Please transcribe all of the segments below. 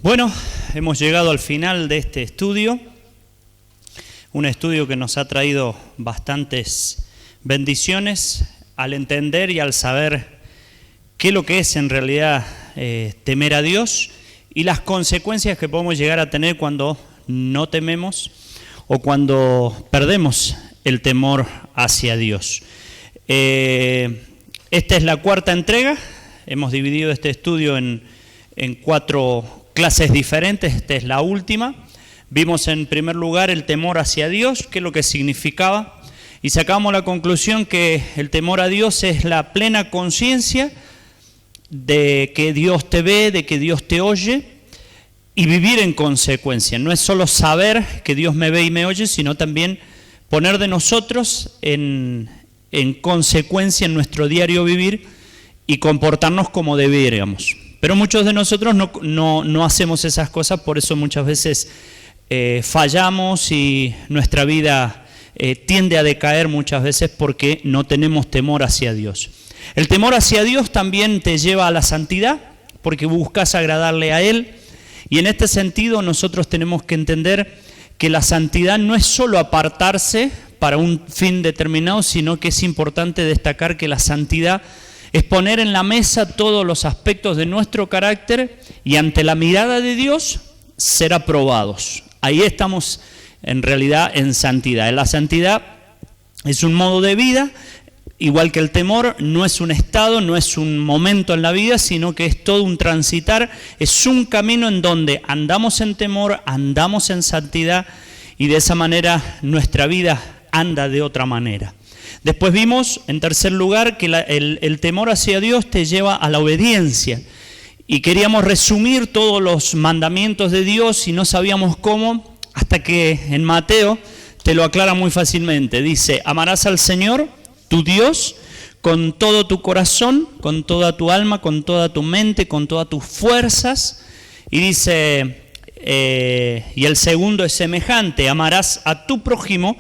Bueno, hemos llegado al final de este estudio, un estudio que nos ha traído bastantes bendiciones al entender y al saber qué es lo que es en realidad temer a Dios y las consecuencias que podemos llegar a tener cuando no tememos o cuando perdemos el temor hacia Dios. Esta es la cuarta entrega, hemos dividido este estudio en 4 clases diferentes, esta es la última. Vimos en primer lugar el temor hacia Dios, qué es lo que significaba, y sacamos la conclusión que el temor a Dios es la plena conciencia de que Dios te ve, de que Dios te oye, y vivir en consecuencia. No es solo saber que Dios me ve y me oye, sino también poner de nosotros en consecuencia en nuestro diario vivir y comportarnos como debiéramos. Pero muchos de nosotros no hacemos esas cosas, por eso muchas veces fallamos y nuestra vida tiende a decaer muchas veces porque no tenemos temor hacia Dios. El temor hacia Dios también te lleva a la santidad porque buscas agradarle a Él, y en este sentido nosotros tenemos que entender que la santidad no es solo apartarse para un fin determinado, sino que es importante destacar que la santidad es poner en la mesa todos los aspectos de nuestro carácter y ante la mirada de Dios ser aprobados. Ahí estamos en realidad en santidad. La santidad es un modo de vida, igual que el temor, no es un estado, no es un momento en la vida, sino que es todo un transitar, es un camino en donde andamos en temor, andamos en santidad y de esa manera nuestra vida anda de otra manera. Después vimos, en tercer lugar, que el temor hacia Dios te lleva a la obediencia. Y queríamos resumir todos los mandamientos de Dios y no sabíamos cómo, hasta que en Mateo te lo aclara muy fácilmente. Dice, amarás al Señor, tu Dios, con todo tu corazón, con toda tu alma, con toda tu mente, con todas tus fuerzas. Y dice, y el segundo es semejante, amarás a tu prójimo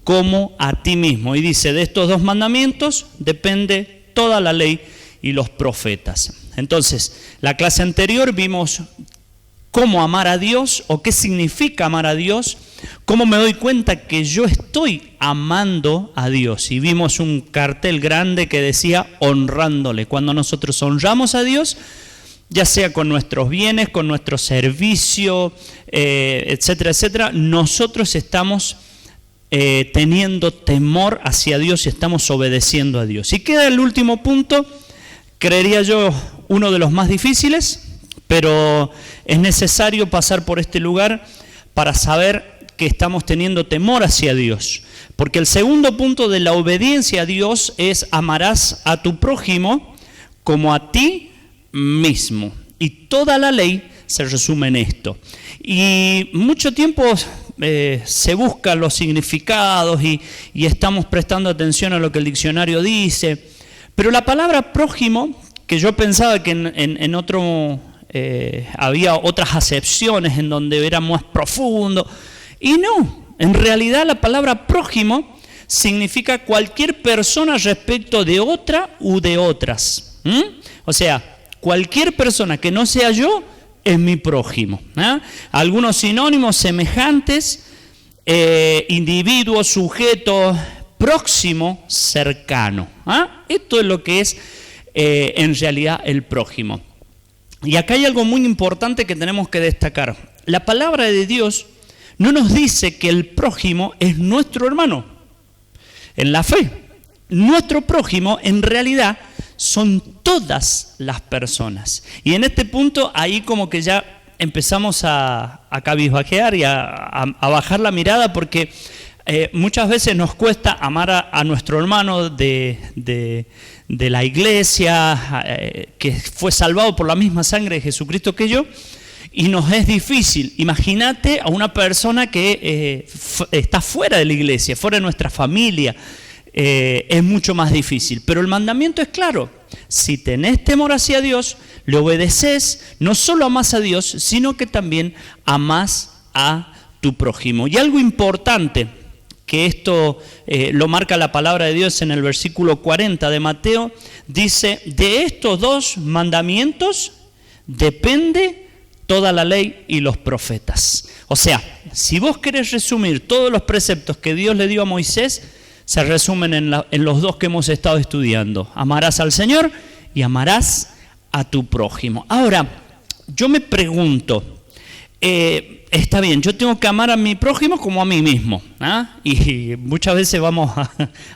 como a ti mismo. Y dice, de estos 2 mandamientos depende toda la ley y los profetas. Entonces, la clase anterior vimos cómo amar a Dios o qué significa amar a Dios, cómo me doy cuenta que yo estoy amando a Dios. Y vimos un cartel grande que decía honrándole. Cuando nosotros honramos a Dios, ya sea con nuestros bienes, con nuestro servicio, etcétera, etcétera, nosotros estamos teniendo temor hacia Dios y estamos obedeciendo a Dios. Y queda el último punto, creería yo uno de los más difíciles, pero es necesario pasar por este lugar para saber que estamos teniendo temor hacia Dios. Porque el segundo punto de la obediencia a Dios es amarás a tu prójimo como a ti mismo. Y toda la ley se resume en esto. Y mucho tiempo se buscan los significados y estamos prestando atención a lo que el diccionario dice, pero la palabra prójimo, que yo pensaba que en otro había otras acepciones en donde era más profundo, y no, en realidad la palabra prójimo significa cualquier persona respecto de otra u de otras. O sea, cualquier persona que no sea yo es mi prójimo. Algunos sinónimos semejantes, individuo, sujeto, próximo, cercano. Esto es lo que es en realidad el prójimo. Y acá hay algo muy importante que tenemos que destacar. La palabra de Dios no nos dice que el prójimo es nuestro hermano en la fe. Nuestro prójimo en realidad son todas las personas. Y en este punto ahí como que ya empezamos a cabizbajear y a bajar la mirada porque muchas veces nos cuesta amar a nuestro hermano de la iglesia, que fue salvado por la misma sangre de Jesucristo que yo, y nos es difícil. Imagínate a una persona que está fuera de la iglesia, fuera de nuestra familia. Es mucho más difícil, pero el mandamiento es claro: si tenés temor hacia Dios, le obedeces, no solo amás a Dios, sino que también amás a tu prójimo. Y algo importante, que esto lo marca la palabra de Dios en el versículo 40 de Mateo, dice, de estos 2 mandamientos depende toda la ley y los profetas. O sea, si vos querés resumir todos los preceptos que Dios le dio a Moisés, se resumen en los dos que hemos estado estudiando. Amarás al Señor y amarás a tu prójimo. Ahora, yo me pregunto, está bien, yo tengo que amar a mi prójimo como a mí mismo, ¿ah? Y muchas veces vamos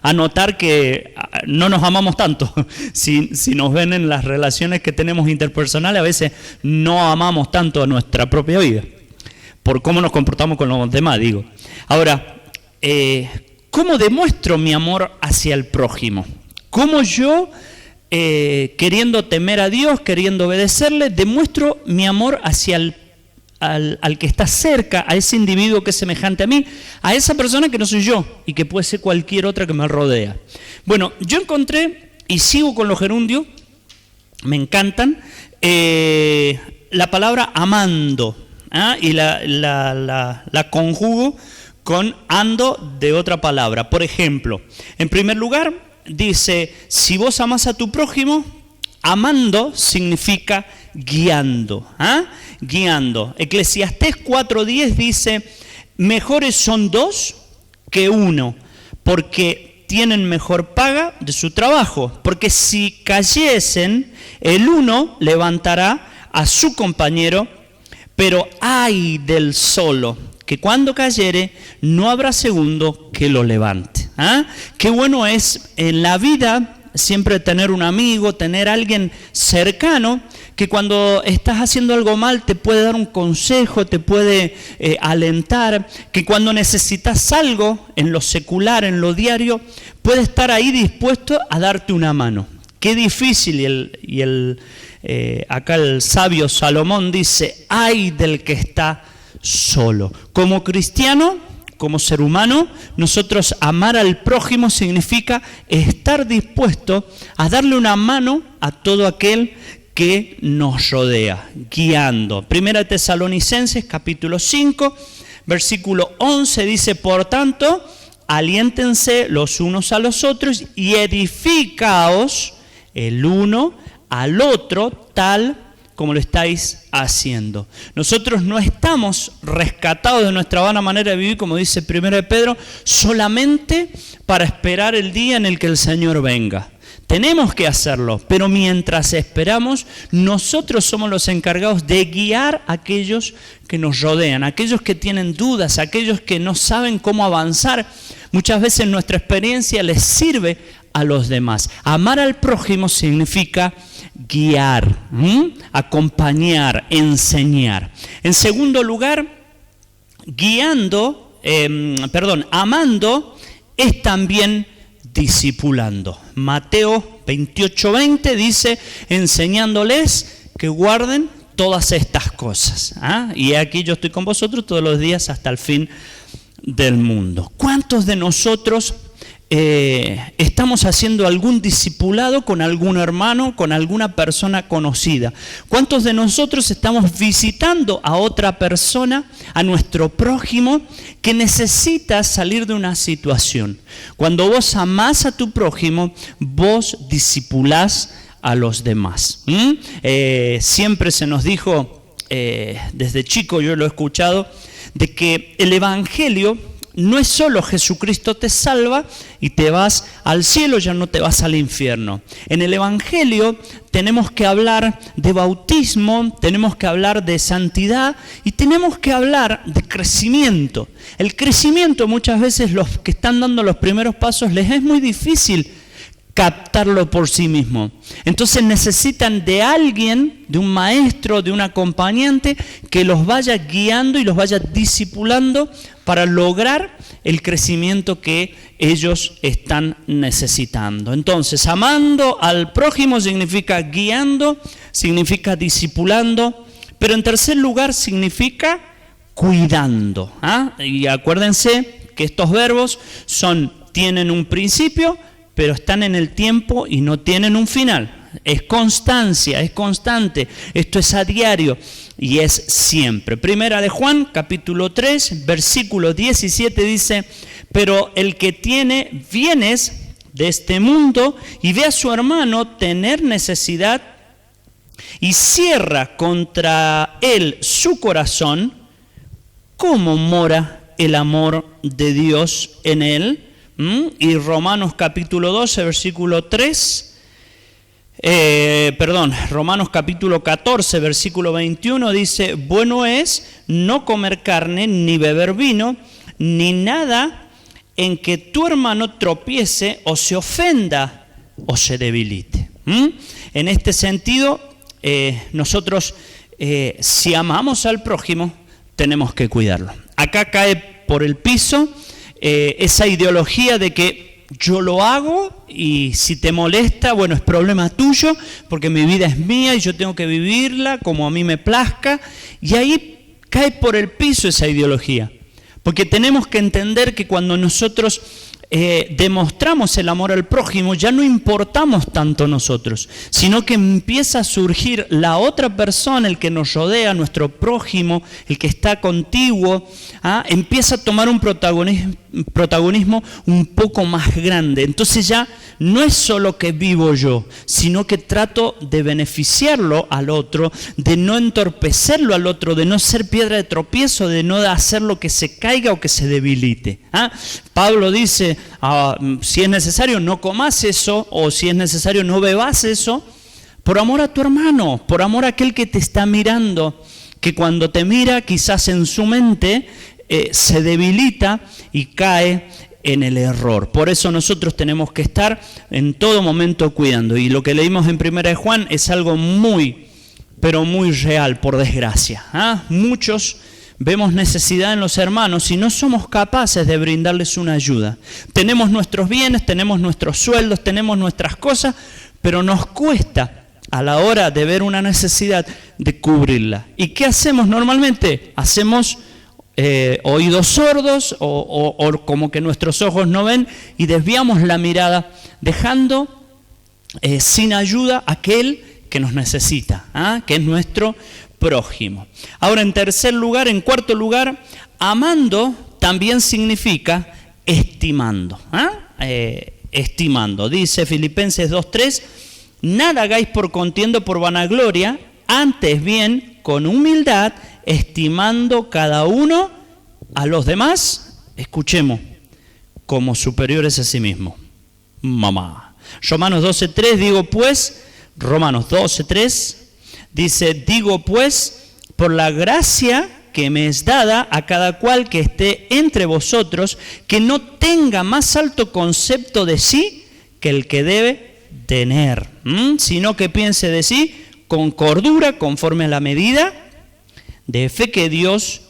a notar que no nos amamos tanto. Si nos ven en las relaciones que tenemos interpersonales, a veces no amamos tanto a nuestra propia vida, por cómo nos comportamos con los demás, digo. Ahora, ¿cómo demuestro mi amor hacia el prójimo? ¿Cómo yo, queriendo temer a Dios, queriendo obedecerle, demuestro mi amor hacia al que está cerca, a ese individuo que es semejante a mí, a esa persona que no soy yo y que puede ser cualquier otra que me rodea? Bueno, yo encontré, y sigo con los gerundios, me encantan, la palabra amando, y la conjugo con ando de otra palabra. Por ejemplo, en primer lugar, dice, si vos amás a tu prójimo, amando significa guiando, guiando. Eclesiastés 4:10 dice, mejores son dos que uno, porque tienen mejor paga de su trabajo, porque si cayesen, el uno levantará a su compañero, pero ay del solo, que cuando cayere no habrá segundo que lo levante. Qué bueno es en la vida siempre tener un amigo, tener alguien cercano que cuando estás haciendo algo mal te puede dar un consejo, te puede alentar, que cuando necesitas algo en lo secular, en lo diario, puede estar ahí dispuesto a darte una mano. Qué difícil, acá el sabio Salomón dice, ay del que está solo. Como cristiano, como ser humano, nosotros amar al prójimo significa estar dispuesto a darle una mano a todo aquel que nos rodea, guiando. Primera Tesalonicenses capítulo 5, versículo 11 dice, por tanto, aliéntense los unos a los otros y edificaos el uno al otro, tal como lo estáis haciendo. Nosotros no estamos rescatados de nuestra vana manera de vivir, como dice 1 Pedro, solamente para esperar el día en el que el Señor venga. Tenemos que hacerlo, pero mientras esperamos, nosotros somos los encargados de guiar a aquellos que nos rodean, aquellos que tienen dudas, aquellos que no saben cómo avanzar. Muchas veces nuestra experiencia les sirve a los demás. Amar al prójimo significa guiar, acompañar, enseñar. En segundo lugar, amando es también discipulando. Mateo 28:20 dice, enseñándoles que guarden todas estas cosas. Y aquí yo estoy con vosotros todos los días hasta el fin del mundo. ¿Cuántos de nosotros estamos haciendo algún discipulado con algún hermano, con alguna persona conocida? ¿Cuántos de nosotros estamos visitando a otra persona, a nuestro prójimo, que necesita salir de una situación? Cuando vos amás a tu prójimo, vos discipulás a los demás. Siempre se nos dijo, desde chico yo lo he escuchado, de que el Evangelio no es solo Jesucristo te salva y te vas al cielo, ya no te vas al infierno. En el Evangelio tenemos que hablar de bautismo, tenemos que hablar de santidad y tenemos que hablar de crecimiento. El crecimiento muchas veces los que están dando los primeros pasos les es muy difícil captarlo por sí mismo. Entonces necesitan de alguien, de un maestro, de un acompañante que los vaya guiando y los vaya discipulando para lograr el crecimiento que ellos están necesitando. Entonces, amando al prójimo significa guiando, significa discipulando, pero en tercer lugar significa cuidando. Y acuérdense que estos verbos tienen un principio, pero están en el tiempo y no tienen un final. Es constancia, es constante. Esto es a diario y es siempre. Primera de Juan, capítulo 3, versículo 17 dice, pero el que tiene bienes de este mundo y ve a su hermano tener necesidad y cierra contra él su corazón, ¿cómo mora el amor de Dios en él? Y Romanos capítulo 12, versículo 3, Romanos capítulo 14, versículo 21 dice, bueno es no comer carne, ni beber vino, ni nada en que tu hermano tropiece o se ofenda o se debilite. En este sentido, nosotros, si amamos al prójimo, tenemos que cuidarlo. Acá cae por el piso esa ideología de que yo lo hago y si te molesta, bueno, es problema tuyo, porque mi vida es mía y yo tengo que vivirla como a mí me plazca. Y ahí cae por el piso esa ideología. Porque tenemos que entender que cuando nosotros demostramos el amor al prójimo, ya no importamos tanto nosotros, sino que empieza a surgir la otra persona, el que nos rodea, nuestro prójimo, el que está contiguo, empieza a tomar un protagonismo un poco más grande. Entonces ya no es solo que vivo yo, sino que trato de beneficiarlo al otro, de no entorpecerlo al otro, de no ser piedra de tropiezo, de no hacerlo que se caiga o que se debilite. Pablo dice, si es necesario no comas eso, o si es necesario no bebas eso, por amor a tu hermano, por amor a aquel que te está mirando, que cuando te mira quizás en su mente se debilita y cae en el error. Por eso nosotros tenemos que estar en todo momento cuidando. Y lo que leímos en 1 de Juan es algo muy, pero muy real, por desgracia. Muchos vemos necesidad en los hermanos y no somos capaces de brindarles una ayuda. Tenemos nuestros bienes, tenemos nuestros sueldos, tenemos nuestras cosas, pero nos cuesta a la hora de ver una necesidad de cubrirla. ¿Y qué hacemos normalmente? Hacemos oídos sordos o como que nuestros ojos no ven y desviamos la mirada, dejando sin ayuda a aquel que nos necesita, que es nuestro prójimo. Ahora, en cuarto lugar, amando también significa estimando. Estimando. Dice Filipenses 2:3, nada hagáis por contienda o por vanagloria, antes bien con humildad, estimando cada uno a los demás, escuchemos, como superiores a sí mismo. Romanos 12:3 dice, digo pues, por la gracia que me es dada a cada cual que esté entre vosotros, que no tenga más alto concepto de sí que el que debe tener, sino que piense de sí con cordura, conforme a la medida de fe que Dios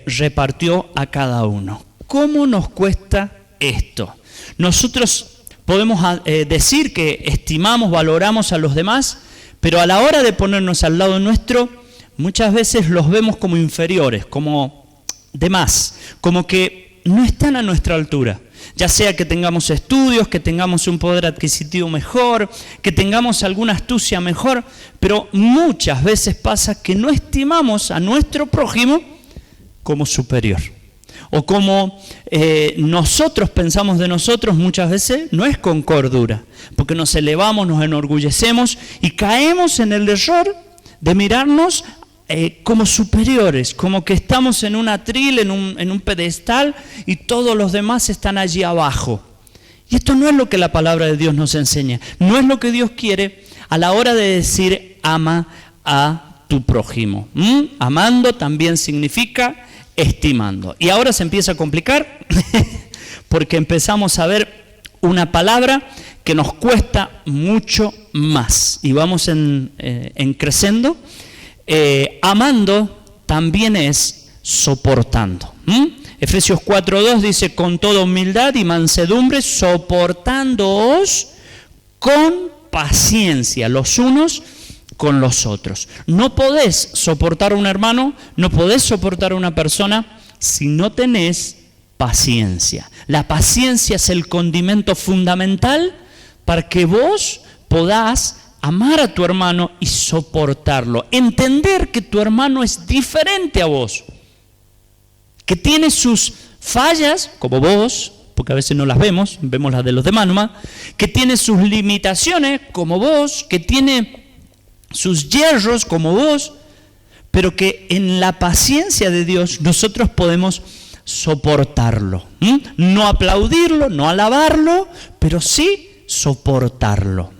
repartió a cada uno. ¿Cómo nos cuesta esto? Nosotros podemos decir que estimamos, valoramos a los demás, pero a la hora de ponernos al lado nuestro, muchas veces los vemos como inferiores, como de más, como que no están a nuestra altura. Ya sea que tengamos estudios, que tengamos un poder adquisitivo mejor, que tengamos alguna astucia mejor, pero muchas veces pasa que no estimamos a nuestro prójimo como superior. O como nosotros pensamos de nosotros, muchas veces no es con cordura, porque nos elevamos, nos enorgullecemos y caemos en el error de mirarnos como superiores, como que estamos en un atril, en un pedestal y todos los demás están allí abajo. Y esto no es lo que la palabra de Dios nos enseña, no es lo que Dios quiere a la hora de decir ama a tu prójimo. Amando también significa estimando. Y ahora se empieza a complicar porque empezamos a ver una palabra que nos cuesta mucho más y vamos en creciendo. Amando también es soportando. Efesios 4:2 dice, con toda humildad y mansedumbre, soportándoos con paciencia los unos con los otros. No podés soportar a un hermano, no podés soportar a una persona si no tenés paciencia. La paciencia es el condimento fundamental para que vos podás amar a tu hermano y soportarlo. Entender que tu hermano es diferente a vos, que tiene sus fallas, como vos, porque a veces no las vemos las de los demás nomás, que tiene sus limitaciones, como vos, que tiene sus yerros como vos, pero que en la paciencia de Dios nosotros podemos soportarlo. No aplaudirlo, no alabarlo, pero sí soportarlo.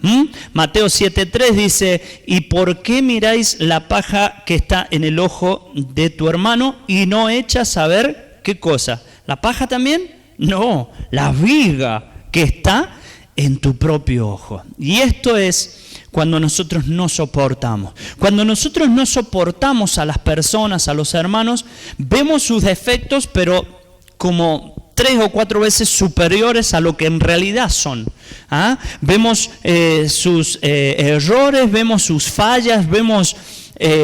Mateo 7:3 dice, ¿y por qué miráis la paja que está en el ojo de tu hermano y no echas a ver qué cosa? ¿La paja también? No, la viga que está en tu propio ojo. Y esto es cuando nosotros no soportamos. Cuando nosotros no soportamos a las personas, a los hermanos, vemos sus defectos, pero como 3 o 4 veces superiores a lo que en realidad son. Vemos sus errores, vemos sus fallas, vemos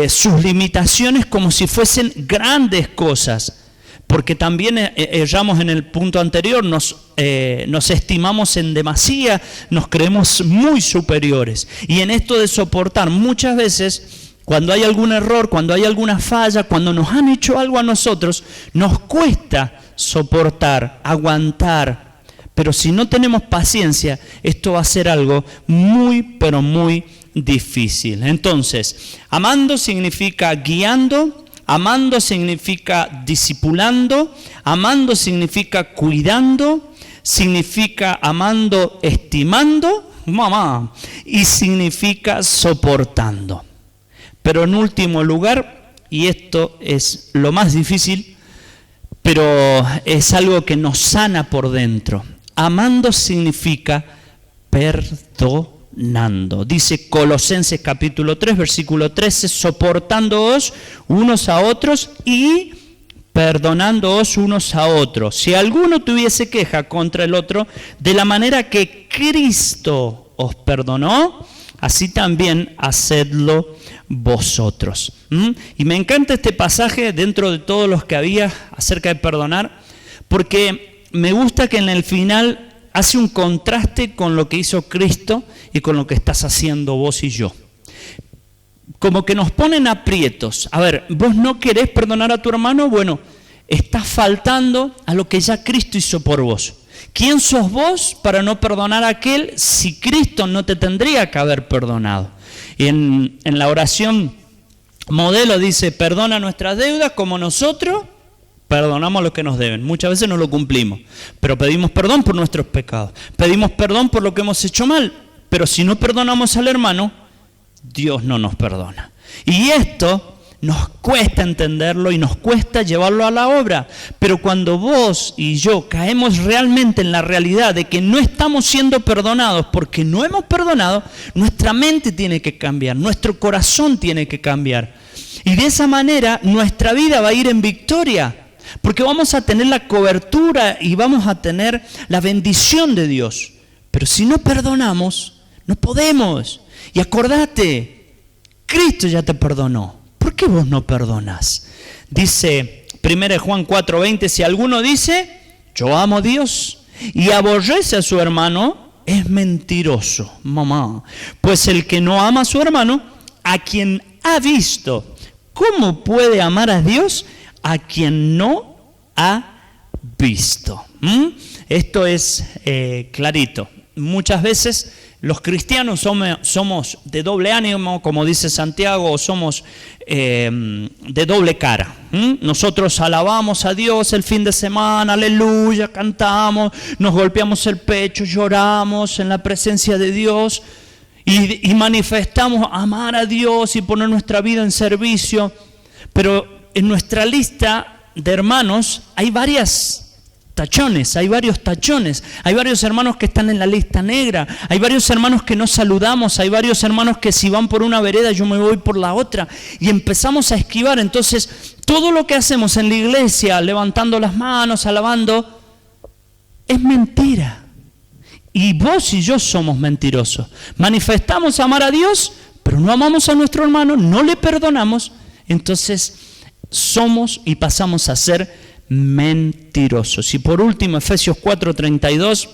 sus limitaciones como si fuesen grandes cosas. Porque también erramos en el punto anterior, nos estimamos en demasía, nos creemos muy superiores. Y en esto de soportar, muchas veces, cuando hay algún error, cuando hay alguna falla, cuando nos han hecho algo a nosotros, nos cuesta soportar, aguantar. Pero si no tenemos paciencia, esto va a ser algo muy, pero muy difícil. Entonces, amando significa guiando. Amando significa discipulando, amando significa cuidando, significa amando estimando, y significa soportando. Pero en último lugar, y esto es lo más difícil, pero es algo que nos sana por dentro, amando significa perdonando. Dice Colosenses capítulo 3, versículo 13, soportándoos unos a otros y perdonándoos unos a otros. Si alguno tuviese queja contra el otro, de la manera que Cristo os perdonó, así también hacedlo vosotros. Y me encanta este pasaje dentro de todos los que había acerca de perdonar, porque me gusta que en el final hace un contraste con lo que hizo Cristo y con lo que estás haciendo vos y yo. Como que nos ponen aprietos. A ver, ¿vos no querés perdonar a tu hermano? Bueno, estás faltando a lo que ya Cristo hizo por vos. ¿Quién sos vos para no perdonar a aquel si Cristo no te tendría que haber perdonado? Y en la oración modelo dice, perdona nuestras deudas como nosotros perdonamos a los que nos deben. Muchas veces no lo cumplimos, pero pedimos perdón por nuestros pecados. Pedimos perdón por lo que hemos hecho mal, pero si no perdonamos al hermano, Dios no nos perdona. Y esto nos cuesta entenderlo y nos cuesta llevarlo a la obra. Pero cuando vos y yo caemos realmente en la realidad de que no estamos siendo perdonados porque no hemos perdonado, nuestra mente tiene que cambiar, nuestro corazón tiene que cambiar. Y de esa manera nuestra vida va a ir en victoria. Porque vamos a tener la cobertura y vamos a tener la bendición de Dios. Pero si no perdonamos, no podemos. Y acordate, Cristo ya te perdonó. ¿Por qué vos no perdonas? Dice 1 Juan 4:20, si alguno dice, yo amo a Dios y aborrece a su hermano, es mentiroso. Pues el que no ama a su hermano, a quien ha visto, ¿cómo puede amar a Dios a quien no ha visto? Esto es clarito. Muchas veces los cristianos somos de doble ánimo, como dice Santiago, o somos de doble cara. Nosotros alabamos a Dios el fin de semana, aleluya, cantamos, nos golpeamos el pecho, lloramos en la presencia de Dios y manifestamos amar a Dios y poner nuestra vida en servicio, pero en nuestra lista de hermanos hay varios tachones, hay varios hermanos que están en la lista negra, hay varios hermanos que no saludamos, hay varios hermanos que si van por una vereda yo me voy por la otra y empezamos a esquivar. Entonces todo lo que hacemos en la iglesia, levantando las manos, alabando, es mentira. Y vos y yo somos mentirosos. Manifestamos amar a Dios, pero no amamos a nuestro hermano, no le perdonamos, entonces somos y pasamos a ser mentirosos. Y por último, Efesios 4:32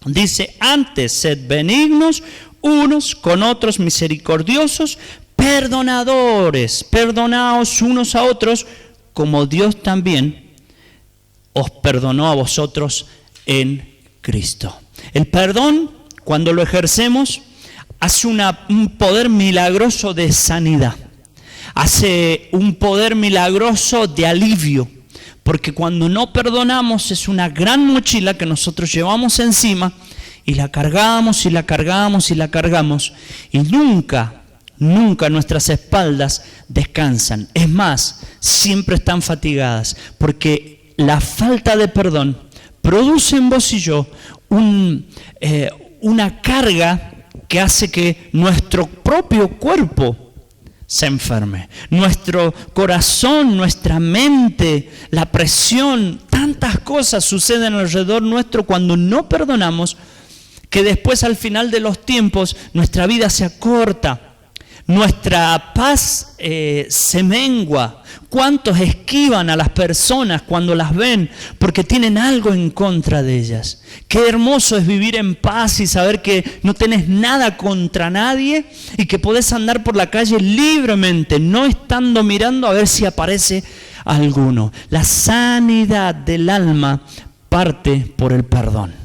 dice, antes sed benignos unos con otros, misericordiosos, perdonadores, perdonaos unos a otros, como Dios también os perdonó a vosotros en Cristo. El perdón, cuando lo ejercemos, hace un poder milagroso de sanidad, hace un poder milagroso de alivio, porque cuando no perdonamos es una gran mochila que nosotros llevamos encima y la cargamos y la cargamos y la cargamos y nunca nuestras espaldas descansan. Es más, siempre están fatigadas, porque la falta de perdón produce en vos y yo una carga que hace que nuestro propio cuerpo se enferme. Nuestro corazón, nuestra mente, la presión, tantas cosas suceden alrededor nuestro cuando no perdonamos, que después al final de los tiempos nuestra vida se acorta. Nuestra paz se mengua. ¿Cuántos esquivan a las personas cuando las ven porque tienen algo en contra de ellas? Qué hermoso es vivir en paz y saber que no tenés nada contra nadie y que podés andar por la calle libremente, no estando mirando a ver si aparece alguno. La sanidad del alma parte por el perdón.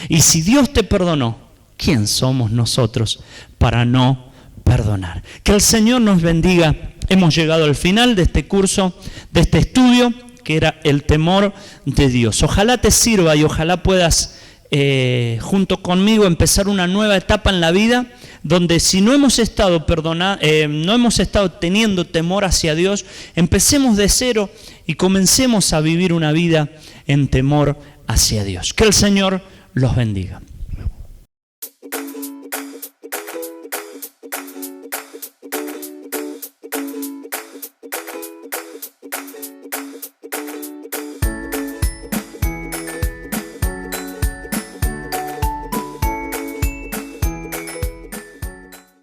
Y si Dios te perdonó, ¿quién somos nosotros para no perdonar? Que el Señor nos bendiga. Hemos llegado al final de este curso, de este estudio, que era el temor de Dios. Ojalá te sirva y ojalá puedas, junto conmigo, empezar una nueva etapa en la vida, donde si no hemos estado teniendo temor hacia Dios, empecemos de cero y comencemos a vivir una vida en temor hacia Dios. Que el Señor los bendiga.